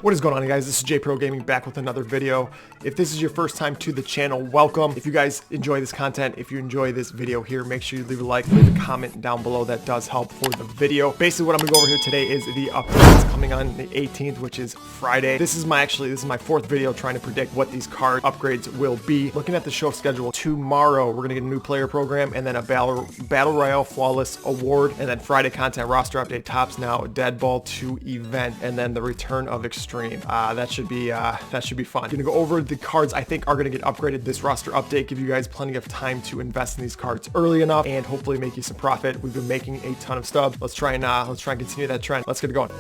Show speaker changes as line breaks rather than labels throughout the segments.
What is going on, guys? This is JProGaming back with another video. If this is your first time to the channel, welcome. If you guys enjoy this content, if you enjoy this video here, make sure you leave a like, leave a comment down below. That does help for the video. Basically, what I'm gonna go over here today is the updates coming on the 18th, which is Friday. This is my fourth video trying to predict what these card upgrades will be. Looking at the show schedule, tomorrow we're gonna get a new player program and then a battle royale flawless award, and then Friday content roster update, tops now, dead ball 2 event, and then the return of extreme. That should be fun. Gonna go over the cards I think are gonna get upgraded this roster update, give you guys plenty of time to invest in these cards early enough and hopefully make you some profit. We've been making a ton of stubs. Let's try and continue that trend. Let's get it going.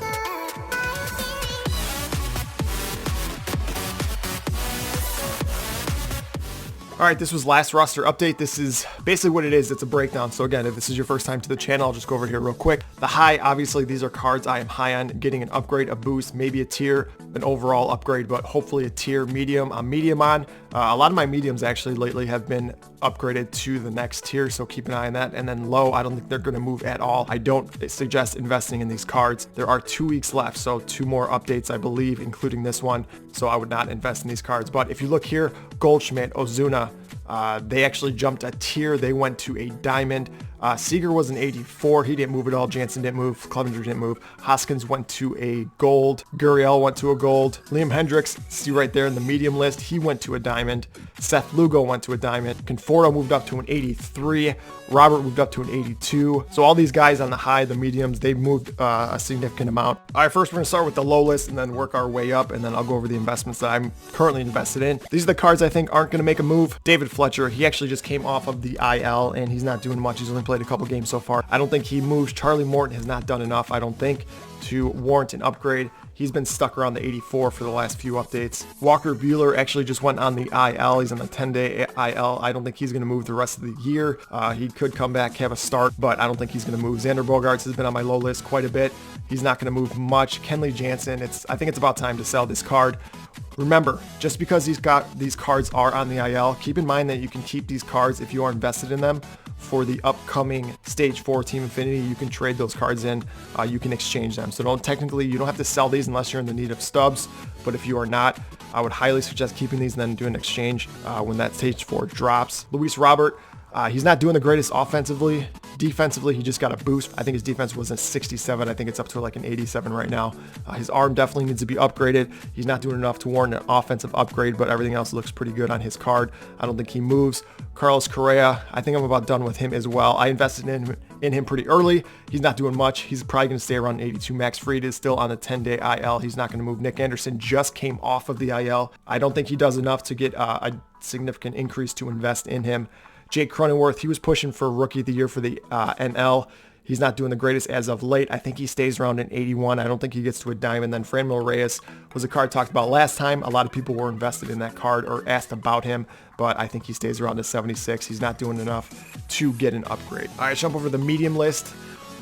All right, this was last roster update. This is basically what it is. It's a breakdown. So again, if this is your first time to the channel, I'll just go over here real quick. The high, obviously, these are cards I am high on getting an upgrade, a boost, maybe a tier, an overall upgrade, but hopefully a tier. Medium, I'm medium on. A lot of my mediums actually lately have been upgraded to the next tier, so keep an eye on that. And then low, I don't think they're going to move at all. I don't suggest investing in these cards. There are 2 weeks left, so 2 more updates, I believe, including this one. So I would not invest in these cards. But if you look here, Goldschmidt, Ozuna, they actually jumped a tier. They went to a diamond. Seager was an 84. He didn't move at all. Jansen didn't move. Clevenger didn't move. Hoskins went to a gold. Gurriel went to a gold. Liam Hendricks, see right there in the medium list, he went to a diamond. Seth Lugo went to a diamond. Conforto moved up to an 83. Robert moved up to an 82. So all these guys on the high, the mediums, they've moved a significant amount. All right, first we're gonna start with the low list and then work our way up, and then I'll go over the investments that I'm currently invested in. These are the cards I think aren't gonna make a move. David Fletcher, he actually just came off of the IL and he's not doing much. He's only played a couple games so far. I don't think he moves. Charlie Morton has not done enough, I don't think, to warrant an upgrade. He's been stuck around the 84 for the last few updates. Walker Buehler actually just went on the IL. He's on the 10-day IL. I don't think he's going to move the rest of the year. He could come back, have a start, but I don't think he's going to move. Xander Bogaerts has been on my low list quite a bit. He's not going to move much. Kenley Jansen, I think it's about time to sell this card. Remember, just because these cards are on the IL, keep in mind that you can keep these cards if you are invested in them for the upcoming Stage 4 Team Infinity. You can trade those cards in. You can exchange them. So you don't have to sell these unless you're in the need of stubs. But if you are not, I would highly suggest keeping these and then doing an exchange when that Stage 4 drops. Luis Robert, he's not doing the greatest offensively. Defensively, he just got a boost. I think his defense was a 67. I think it's up to like an 87 right now. His arm definitely needs to be upgraded. He's not doing enough to warrant an offensive upgrade, but everything else looks pretty good on his card. I don't think he moves. Carlos Correa, I think I'm about done with him as well. I invested in him pretty early. He's not doing much. He's probably going to stay around 82. Max Fried is still on the 10-day IL. He's not going to move. Nick Anderson just came off of the IL. I don't think he does enough to get a significant increase to invest in him. Jake Cronenworth, he was pushing for Rookie of the Year for the NL. He's not doing the greatest as of late. I think he stays around an 81. I don't think he gets to a diamond. Then Franmil Reyes was a card talked about last time. A lot of people were invested in that card or asked about him, but I think he stays around the 76. He's not doing enough to get an upgrade. All right, jump over the medium list.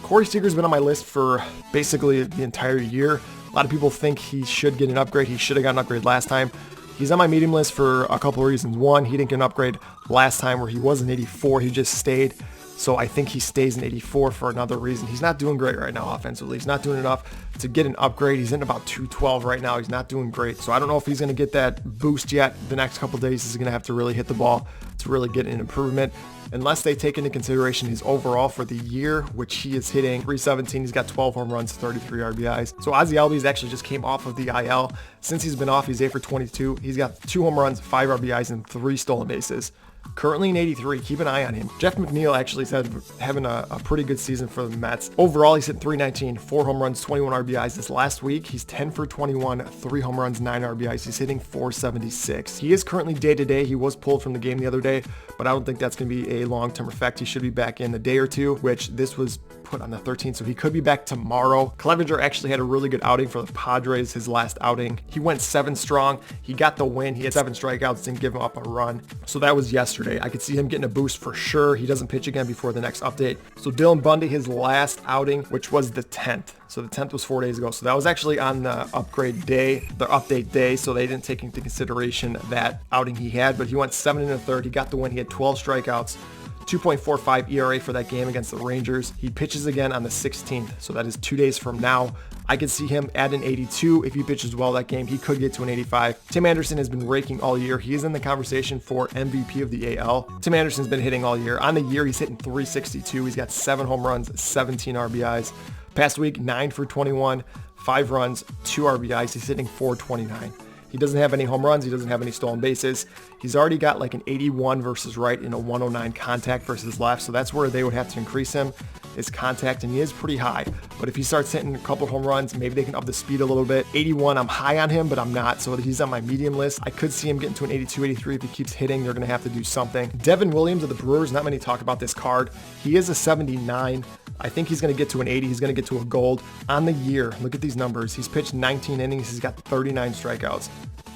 Corey Seager's been on my list for basically the entire year. A lot of people think he should get an upgrade. He should have got an upgrade last time. He's on my medium list for a couple of reasons. One, he didn't get an upgrade last time where he was an 84. He just stayed. So I think he stays in 84 for another reason. He's not doing great right now offensively. He's not doing enough to get an upgrade. He's in about 212 right now. He's not doing great. So I don't know if he's going to get that boost yet. The next couple of days he's going to have to really hit the ball to really get an improvement. Unless they take into consideration his overall for the year, which he is hitting 317. He's got 12 home runs, 33 RBIs. So Ozzie Albies actually just came off of the IL. Since he's been off, he's 8 for 22. He's got 2 home runs, 5 RBIs, and 3 stolen bases. Currently in 83, keep an eye on him. Jeff McNeil actually is having a pretty good season for the Mets. Overall, he's hit 319, 4 home runs, 21 RBIs. This last week, he's 10 for 21, 3 home runs, 9 RBIs. He's hitting 476. He is currently day-to-day. He was pulled from the game the other day, but I don't think that's going to be a long-term effect. He should be back in a day or two, which this was put on the 13th, so he could be back tomorrow. Clevenger actually had a really good outing for the Padres, his last outing. He went 7 strong. He got the win. He had 7 strikeouts, didn't give him up a run. So that was yesterday. I could see him getting a boost for sure. He doesn't pitch again before the next update. So Dylan Bundy, his last outing, which was the 10th. So the 10th was 4 days ago. So that was actually on the upgrade day, the update day. So they didn't take into consideration that outing he had, but he went 7 1/3. He got the win. He had 12 strikeouts. 2.45 ERA for that game against the Rangers. He pitches again on the 16th, so that is 2 days from now. I could see him at an 82. If he pitches well that game, he could get to an 85. Tim Anderson has been raking all year. He is in the conversation for MVP of the AL. Tim Anderson's been hitting all year. On the year, he's hitting 362. He's got 7 home runs, 17 RBIs. Past week, 9 for 21, 5 runs, 2 RBIs. He's hitting 429. He doesn't have any home runs. He doesn't have any stolen bases. He's already got like an 81 versus right and a 109 contact versus left. So that's where they would have to increase him, is contact, and he is pretty high. But if he starts hitting a couple home runs, maybe they can up the speed a little bit. 81, I'm high on him, but I'm not. So he's on my medium list. I could see him getting to an 82, 83. If he keeps hitting, they're going to have to do something. Devin Williams of the Brewers, not many talk about this card. He is a 79. I think he's going to get to an 80. He's going to get to a gold. On the year, look at these numbers. He's pitched 19 innings. He's got 39 strikeouts,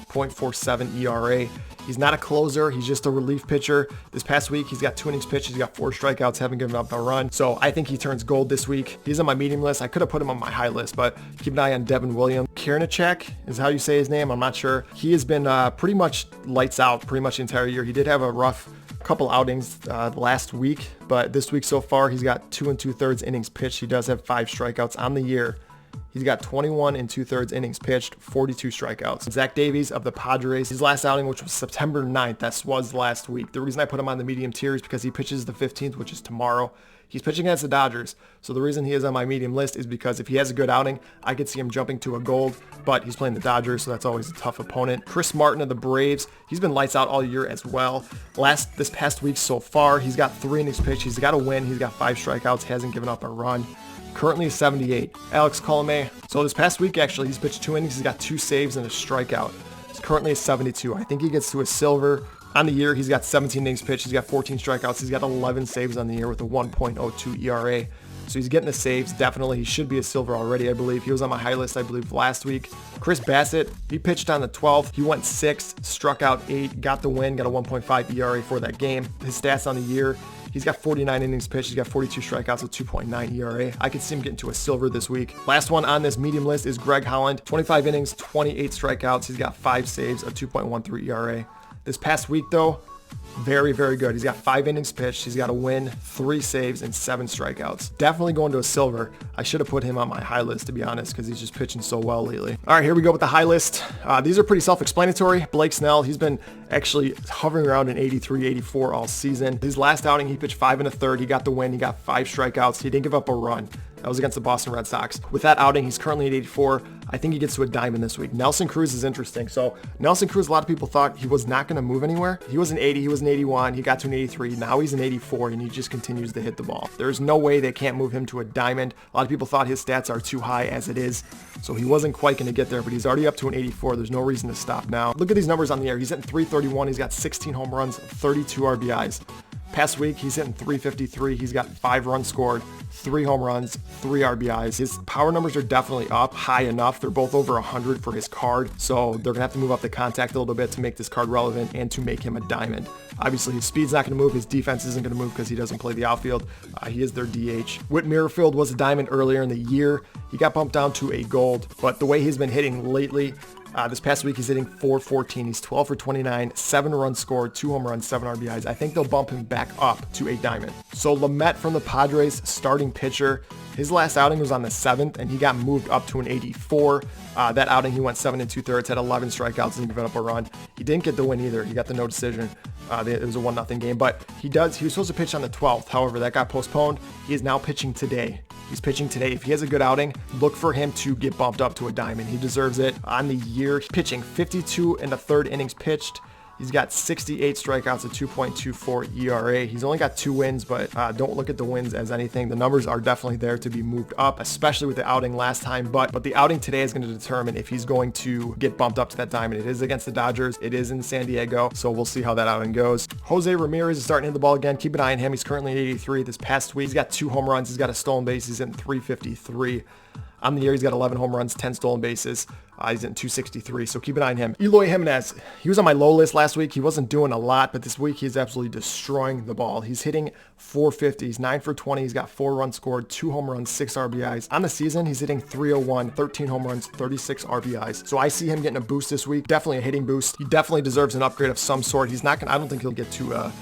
0.47 ERA. He's not a closer. He's just a relief pitcher. This past week, he's got 2 innings pitched. He's got 4 strikeouts, haven't given up a run. So I think he turns gold this week. He's on my medium list. I could have put him on my high list, but keep an eye on Devin Williams. Kiernicek is how you say his name. I'm not sure. He has been pretty much lights out pretty much the entire year. He did have a rough couple outings last week, but this week so far, he's got 2 2/3 innings pitched. He does have 5 strikeouts on the year. He's got 21 2/3 innings pitched, 42 strikeouts. Zach Davies of the Padres, his last outing, which was September 9th, that was last week. The reason I put him on the medium tier is because he pitches the 15th, which is tomorrow. He's pitching against the Dodgers. So the reason he is on my medium list is because if he has a good outing, I could see him jumping to a gold, but he's playing the Dodgers, so that's always a tough opponent. Chris Martin of the Braves, he's been lights out all year as well. This past week so far, he's got 3 innings pitched. He's got a win. He's got 5 strikeouts, hasn't given up a run. Currently a 78. Alex Colomé. So this past week, actually, he's pitched 2 innings. He's got 2 saves and a strikeout. He's currently a 72. I think he gets to a silver. On the year, he's got 17 innings pitched. He's got 14 strikeouts. He's got 11 saves on the year with a 1.02 ERA. So he's getting the saves. Definitely, he should be a silver already, I believe. He was on my high list, I believe, last week. Chris Bassett, he pitched on the 12th. He went 6th, struck out 8, got the win, got a 1.5 ERA for that game. His stats on the year, he's got 49 innings pitched. He's got 42 strikeouts with 2.9 ERA. I could see him getting to a silver this week. Last one on this medium list is Greg Holland. 25 innings, 28 strikeouts. He's got 5 saves, a 2.13 ERA. This past week, though, very, very good. He's got 5 innings pitched. He's got a win, 3 saves, and 7 strikeouts. Definitely going to a silver. I should have put him on my high list, to be honest, because he's just pitching so well lately. All right, here we go with the high list. These are pretty self-explanatory. Blake Snell, he's been actually hovering around an 83, 84 all season. His last outing, he pitched 5 1/3. He got the win. He got 5 strikeouts. He didn't give up a run. That was against the Boston Red Sox. With that outing, he's currently at 84. I think he gets to a diamond this week. Nelson Cruz is interesting. So Nelson Cruz, a lot of people thought he was not going to move anywhere. He was an 80, he was an 81, he got to an 83. Now he's an 84, and he just continues to hit the ball. There's no way they can't move him to a diamond. A lot of people thought his stats are too high as it is. So he wasn't quite going to get there, but he's already up to an 84. There's no reason to stop now. Look at these numbers on the air. He's hitting 331. He's got 16 home runs, 32 RBIs. Past week, he's hitting 353. He's got 5 runs scored, 3 home runs, 3 RBIs. His power numbers are definitely up high enough. They're both over 100 for his card. So they're going to have to move up the contact a little bit to make this card relevant and to make him a diamond. Obviously, his speed's not going to move. His defense isn't going to move because he doesn't play the outfield. He is their DH. Whit Merrifield was a diamond earlier in the year. He got bumped down to a gold. But the way he's been hitting lately, this past week, he's hitting 414. He's 12 for 29, 7 runs scored, 2 home runs, 7 RBIs. I think they'll bump him back up to a diamond. So Lamet from the Padres, starting pitcher. His last outing was on the 7th, and he got moved up to an 84. That outing, he went 7 2/3, had 11 strikeouts, and given up a run. He didn't get the win either. He got the no decision. It was a 1-0 game, but he was supposed to pitch on the 12th. However, that got postponed. He is now pitching today. He's pitching today. If he has a good outing, look for him to get bumped up to a diamond. He deserves it. On the year, pitching 52 1/3 innings pitched. He's got 68 strikeouts, a 2.24 ERA. He's only got 2 wins, but don't look at the wins as anything. The numbers are definitely there to be moved up, especially with the outing last time. But the outing today is going to determine if he's going to get bumped up to that diamond. It is against the Dodgers. It is in San Diego, so we'll see how that outing goes. Jose Ramirez is starting to hit the ball again. Keep an eye on him. He's currently at 83. This past week, he's got 2 home runs. He's got a stolen base. He's in 353. On the year, he's got 11 home runs, 10 stolen bases. He's in 263, so keep an eye on him. Eloy Jimenez, he was on my low list last week. He wasn't doing a lot, but this week he's absolutely destroying the ball. He's hitting 450. He's 9 for 20. He's got 4 runs scored, 2 home runs, 6 RBIs. On the season, he's hitting 301, 13 home runs, 36 RBIs. So I see him getting a boost this week. Definitely a hitting boost. He definitely deserves an upgrade of some sort. He's not gonna, I don't think he'll get to a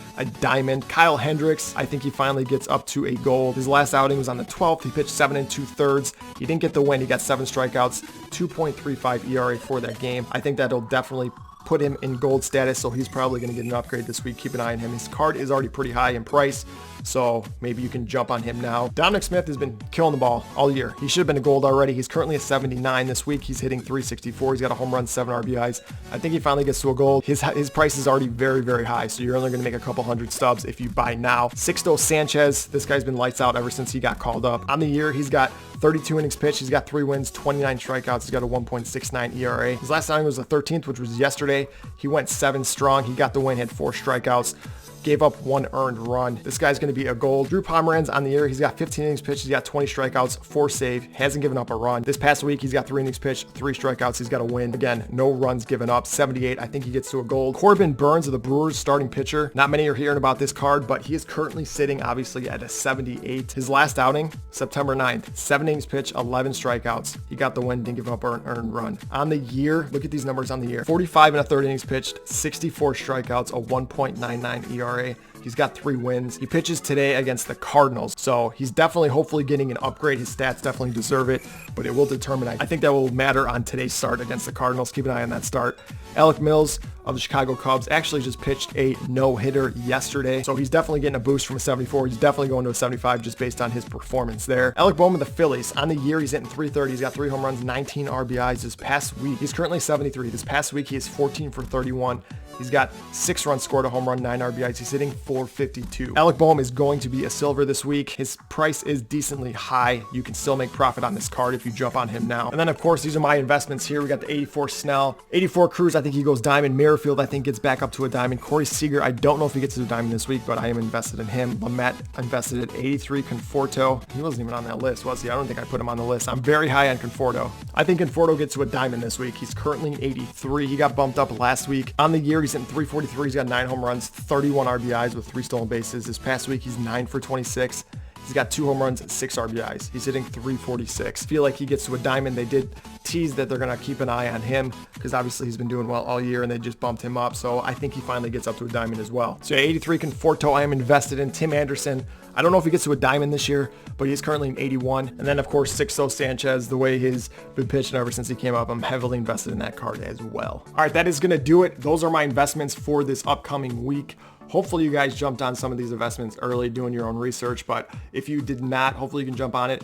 diamond. Kyle Hendricks, I think he finally gets up to a gold. His last outing was on the 12th. He pitched 7 2/3. He didn't get the win. He got 7 strikeouts, 2.35 ERA for that game. I think that'll definitely put him in gold status, so he's probably going to get an upgrade this week. Keep an eye on him. His card is already pretty high in price, so maybe you can jump on him now. Dominic Smith has been killing the ball all year. He should have been a gold already. He's currently a 79 this week. He's hitting 364. He's got a home run, 7 RBIs. I think he finally gets to a gold. His price is already very, very high, so you're only going to make a couple hundred stubs if you buy now. Sixto Sanchez, this guy's been lights out ever since he got called up. On the year, he's got 32 innings pitched. He's got 3 wins, 29 strikeouts. He's got a 1.69 ERA. His last outing was the 13th, which was yesterday. He went 7 strong. He got the win, had 4 strikeouts. Gave up 1 earned run. This guy's going to be a gold. Drew Pomeranz on the year. He's got 15 innings pitched. He's got 20 strikeouts, 4 save. Hasn't given up a run. This past week, he's got 3 innings pitched, 3 strikeouts. He's got a win. Again, no runs given up. 78. I think he gets to a gold. Corbin Burns of the Brewers, starting pitcher. Not many are hearing about this card, but he is currently sitting, obviously, at a 78. His last outing, September 9th. 7 innings pitched, 11 strikeouts. He got the win. Didn't give up an earned run. On the year, look at these numbers on the year. 45 1/3 innings pitched, 64 strikeouts, a 1.99 ERA. He's got 3 wins. He pitches today against the Cardinals. So he's definitely, hopefully getting an upgrade. His stats definitely deserve it, but it will determine. I think that will matter on today's start against the Cardinals. Keep an eye on that start. Alec Mills of the Chicago Cubs actually just pitched a no-hitter yesterday. So he's definitely getting a boost from a 74. He's definitely going to a 75 just based on his performance there. Alec Bohm of the Phillies. On the year, he's hitting 330. He's got 3 home runs, 19 RBIs this past week. He's currently 73. This past week, he is 14 for 31. He's got 6 runs scored, a home run, 9 RBIs. He's hitting 452. Alec Bohm is going to be a silver this week. His price is decently high. You can still make profit on this card if you jump on him now. And then, of course, these are my investments here. We got the 84 Snell, 84 Cruz. I think he goes diamond. Merrifield, I think, gets back up to a diamond. Corey Seager, I don't know if he gets to a diamond this week, but I am invested in him. Lamet invested at 83. Conforto, he wasn't even on that list, was he? I don't think I put him on the list. I'm very high on Conforto. I think Conforto gets to a diamond this week. He's currently 83. He got bumped up last week. On the year, he's in 343. He's got 9 home runs, 31 RBIs with 3 stolen bases. This past week, he's 9 for 26. He's got 2 home runs and 6 RBIs. He's hitting 346. Feel like he gets to a diamond. They did tease that they're going to keep an eye on him because obviously he's been doing well all year and they just bumped him up. So I think he finally gets up to a diamond as well. So yeah, 83 Conforto, I am invested in. Tim Anderson, I don't know if he gets to a diamond this year, but he's currently in 81. And then, of course, Sixto Sanchez, the way he's been pitching ever since he came up, I'm heavily invested in that card as well. All right, that is going to do it. Those are my investments for this upcoming week. Hopefully you guys jumped on some of these investments early doing your own research, but if you did not, hopefully you can jump on it,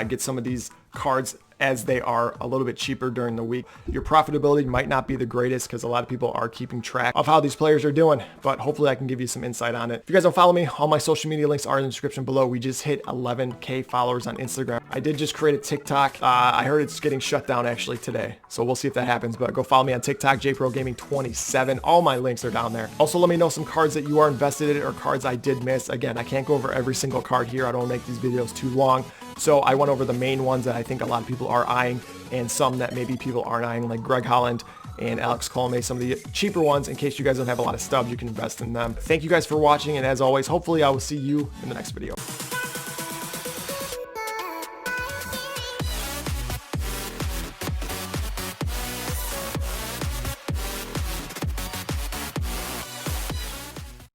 get some of these cards as they are a little bit cheaper during the week. Your profitability might not be the greatest because a lot of people are keeping track of how these players are doing, but hopefully I can give you some insight on it. If you guys don't follow me, all my social media links are in the description below. We just hit 11K followers on Instagram. I did just create a TikTok. I heard it's getting shut down actually today, so we'll see if that happens, but go follow me on TikTok, JProGaming 27. All my links are down there. Also, let me know some cards that you are invested in or cards I did miss. Again, I can't go over every single card here. I don't make these videos too long. So I went over the main ones that I think a lot of people are eyeing and some that maybe people aren't eyeing, like Greg Holland and Alex Colomé, some of the cheaper ones. In case you guys don't have a lot of stubs, you can invest in them. Thank you guys for watching, and as always, hopefully I will see you in the next video.